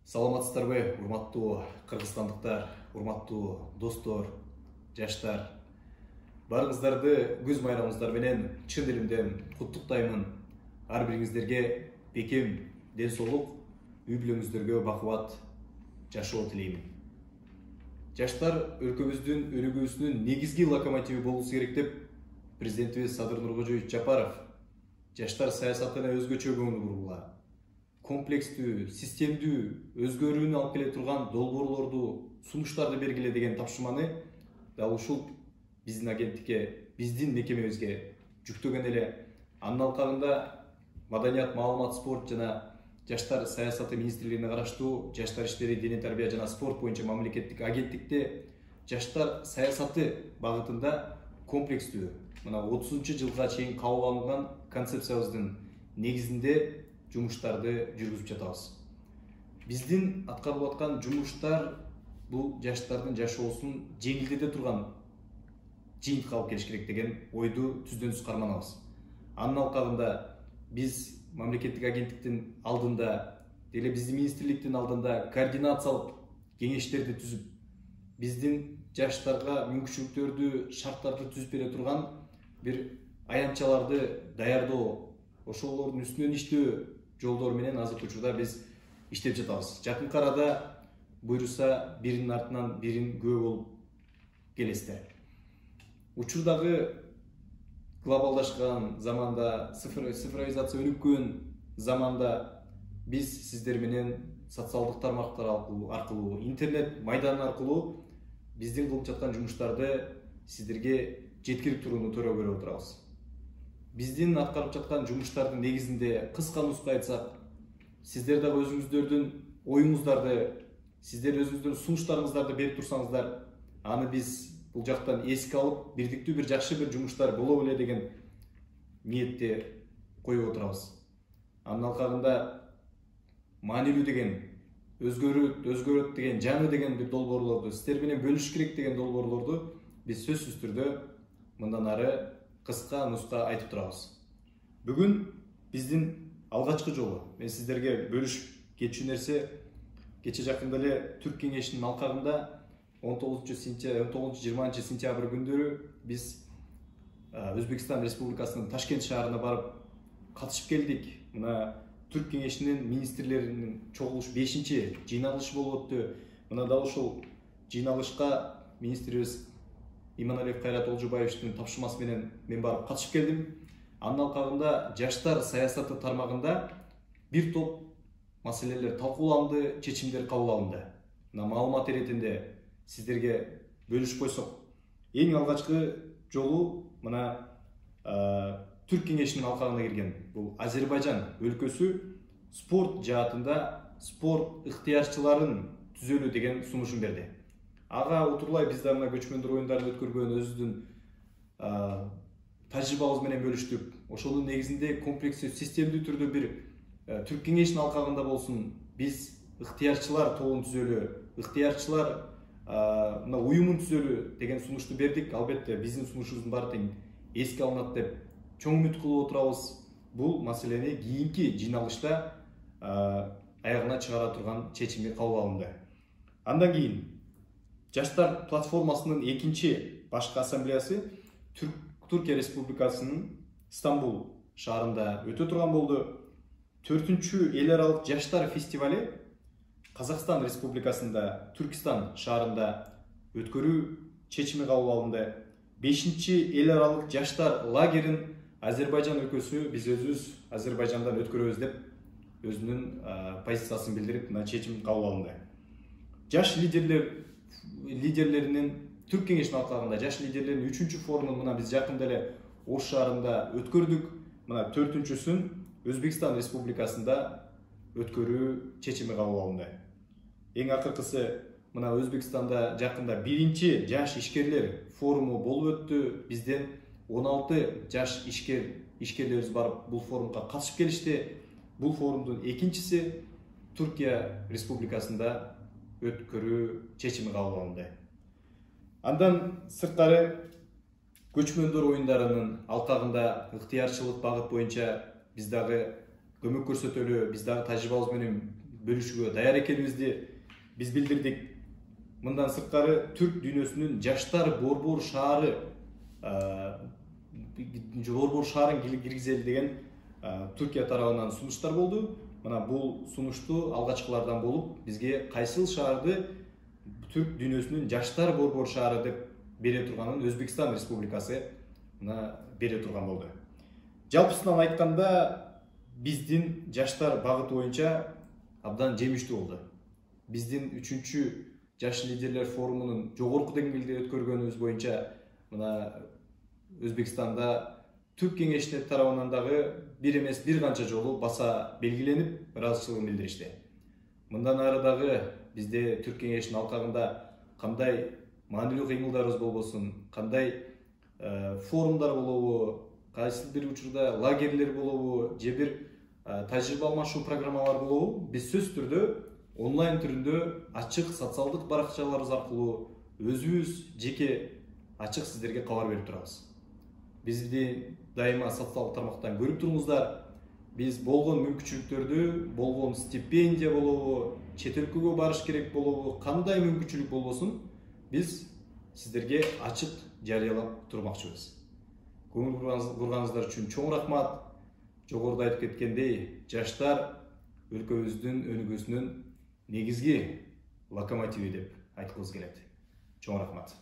Саламатсыздарбы, урматтуу кыргызстандыктар, урматтуу достор, жаштар. Барыңыздарды күз майрамыңыздар менен чын дилимден куттуктаймын. Ар бириңиздерге бекем ден соолук, үй бүлөңүздөргө бакубат жашоо тилеймин. Жаштар өлкөбүздүн өнүгүүсүнүн негизги локомотиви болуусу керек деп президентибиз Садыр Нуркожоевич Жапаров жаштар саясатына өзгөчө көңүл бургула. Комплекстүү, системдүү, өзгөрүүнү алып келе турган долбоорлорду, сунуштарды бергиле деген тапшырманы дал ушул биздин агенттикке, биздин мекемебизге жүктөгөн эле. Анын алкагында Маданият, маалымат, спорт жана жаштар саясаты министрлигине караштуу жаштар иштери, дене тарбия жана спорт боюнча мамлекеттик агенттикте жаштар саясаты багытында комплекстүү, мына 30-жылга чейин кабыл алынган концепциябыздын негизинде жумуштарды жүргүзүп жатабыз. Биздин аткарылып аткан жумуштар бул жаштардын жашоосун жеңилдете турган жыйынтыкка алып келиш керек деген ойду түздөн түз карманабыз. Анын алкагында биз мамлекеттик агенттиктин алдында, деле биздин министрликтин алдында координациялык кеңештерди түзүп, биздин жаштарга мүмкүнчүлүктөрдү, шарттарды түзүп бере турган бир аянтчаларды даярдоо, ошолордун үстүнөн иштөө жолдор менен азыркы учурда биз иштеп жатабыз. Жакынкы арада буйруса биринин артынан бирин күбө болуп келесиздер. Учурдагы глобалдашкан заманда, цифровизация өнүккөн заманда биз сиздер менен социалдык тармактар аркылуу, интернет майданы аркылуу биздин кылып жаткан жумуштарды сиздерге жеткирип турууну төрө көрүп отурабыз. Биздин аткарып жаткан жумуштардын негизинде кыска нуска айтсак, сиздер дагы өзүңүздөрдүн оюңуздарды, сиздер өзүңүздөрдүн сунуштарыңыздарды берип турсаңыздар, аны биз бул жактан эске алып, бирдиктүү бир жакшы бир жумуштар боло беле деген ниетте коюп отурабыз. Анын алкагында маанилүү деген, өзгөрөт деген, жаңы деген бир долбоорлорду, сиздер менен бөлүшүш керек деген долбоорлорду биз сөзсүз түрдө мындан ары кыска нуска айтып турабыз. Бүгүн биздин алгачкы жолу, мен сиздерге бөлүшүп кетчү нерсе, кече жакында эле Түрк кеңешинин алкагында 19-20 сентябрь күндөрү биз Өзбекстан Республикасынын Ташкент шаарына барып катышып келдик. Мына Түрк кеңешинин министрлеринин чогулуш 5-чи жыйналышы болуп өттү. Мына дал ушул жыйналышка министрибиз Иманалиев Кайрат Олжобаевичтин тапшырмасы менен мен барып катышып келдим. Анын алкагында жаштар саясаты тармагында бир топ маселелер талкууланды, чечимдер кабыл алынды. Мына маалымат иретинде сиздерге бөлүшүп койсок, эң алгачкы жолу мына Түрк кеңешинин алкагына кирген бул Азербайжан өлкөсү спорт жаатында спорт ыктыярчыларын түзөлүү деген сунушун берди. Ага утурлай биз да мына көчмөндөр оюндарын өткөргөн өзүбүздүн тажрыйбабыз менен бөлүштүк. Ошонун негизинде комплекстүү, системдүү түрдө бир Түрк кеңешинин алкагында болсун, биз ыктыярчылар тобун түзөлүү, ыктыярчылар мына уюмун түзөлүү деген сунушту бердик. Албетте биздин сунушубуздун баары тең эске алынат деп чоң үмүт кылып отурабыз. Бул маселени кийинки жыйналышта аягына чыгара турган чечими кабыл алынды. Андан кийин Жаштар платформасынын 2-чи башкы ассамблеясы Түркия Республикасынын Стамбул шаарында өтө турган болду. 4-чү эл аралык жаштар фестивали Казакстан Республикасында Түркистан шаарында өткөрүү чечими кабыл алынды. 5-чи эл аралык жаштар лагерин Азербайжан өлкөсү биз өзүбүз Азербайжандан өткөрөбүз деп өзүнүн позициясын билдирип, мына чечим кабыл алынды. Жаш лидерлеринин Түрк кеңешинин алкагында жаш лидерлердин 3-чү форумун мына биз жакында эле Ош шаарында өткөрдүк. Мына 4-чүсүн Өзбекстан Республикасында өткөрүү чечими кабыл алынды. Эң акыркысы мына Өзбекстанда жакында 1-чи жаш ишкерлер форуму болуп өттү. Бизден 16 жаш ишкерлерибиз барып бул форумга катышып келишти. Бул форумдун 2-чиси Түркия Республикасында өткөрүү чечими кабыл алынды. Андан сырткары көчмөндөр оюндарынын алкагында ыктыярчылык багыт боюнча биз дагы көмөк көрсөтөлү, биз дагы тажрыйбабыз менен bölүшүүгө даяр экенибизди биз билдирдик. Мындан сырткары түрк дүйнөсүнүн жаштар борбор шаарын киргизели деген Түркия тарабынан сунуштар болду. Мына бул сунушту алгачкылардан болуп бизге кайсыл шаарды түрк дүйнөсүнүн жаштар борбор шаары деп бере турганын Өзбекстан Республикасы мына бере турган болду. Жалпысынан айтканда биздин жаштар багыты боюнча абдан жемиштүү болду. Биздин 3-чү жаш лидерлер форумунун жогорку деңгээлде өткөргөнүбүз боюнча мына Өзбекстанда Түрк кеңешине тарабынан дагы бир эмес бир канча жолу баса белгиленип, ыраазычылыгын билдиришти. Мындан ары дагы бизде Түрк кеңешинин алкагында кандай маанилүү кыймылдарыбыз болбосун, кандай форумдар болобу, кайсы бир учурда лагерлер болобу, же бир тажрыйба алмашуу программалар болобу, биз сөзсүз түрдө онлайн түрүндө ачык социалдык баракчаларыбыз аркылуу өзүбүз жеке ачык сиздерге кабар берип турабыз. Бизди дайыма социалдык тармактан көрүп туруңуздар. Биз болгон мүмкүнчүлүктөрдү, болгон стипендия болобу, чет өлкөгө барыш керек болобу, кандай мүмкүнчүлүк болбосун, биз сиздерге ачык жарыялап турмакчыбыз. Көңүл бурганыңыздар үчүн чоң рахмат. Жогоруда айтып кеткендей, жаштар өлкөбүздүн өнүгүүсүнүн негизги локомотиви деп айткыбыз келет. Чоң рахмат.